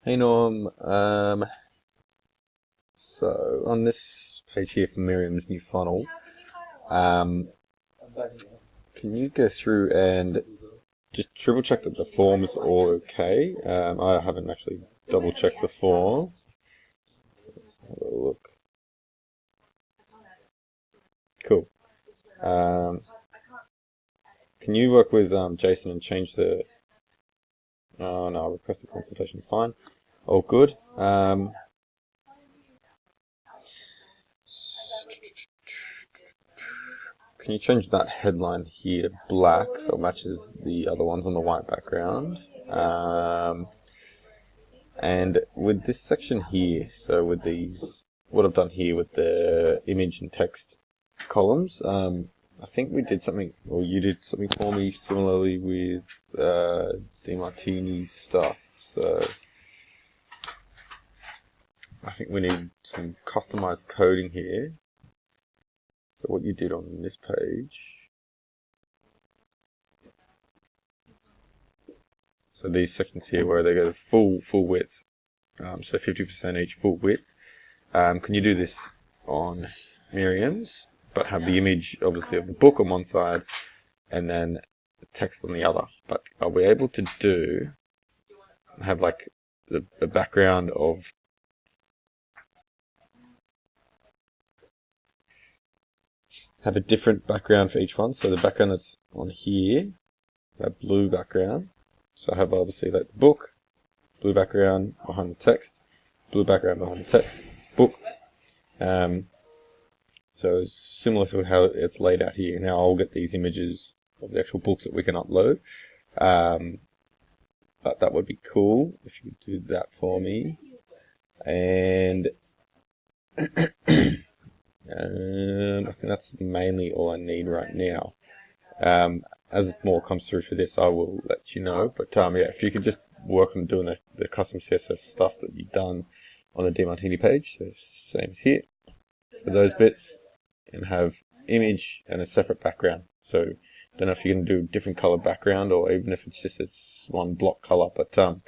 Hey Norm, so on this page here for Miriam's new funnel, um, can you go through and just triple check that the form's all okay? I haven't actually double checked the form. Let's have a look. Cool. Um, can you work with Jason and change the? Oh no, requested consultation is fine. All good. Can you change that headline here to black so it matches the other ones on the white background? And with this section here, so with these, what I've done here with the image and text columns, I think we did something, or you did something for me similarly with DeMartini's stuff. So I think we need some customized coding here. So what you did on this page. So these sections here where they go full width, so 50% each full width. Can you do this on Miriam's, but have the image obviously of the book on one side and then the text on the other? But are we able to have like the background of have a different background for each one? So the background that's on here, that blue background. So I have obviously like the book, blue background behind the text, blue background behind the text, book. So it's similar to how it's laid out here. Now I'll get these images of the actual books that we can upload. But that would be cool if you could do that for me. And I think that's mainly all I need right now. As more comes through for this, I will let you know. But yeah, if you could just work on doing the custom CSS stuff that you've done on the DeMartini page, so same as here, for those bits, and have image and a separate background. So don't know if you can do a different color background or even if it's just this one block color, but have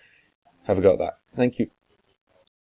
a go at that. Thank you.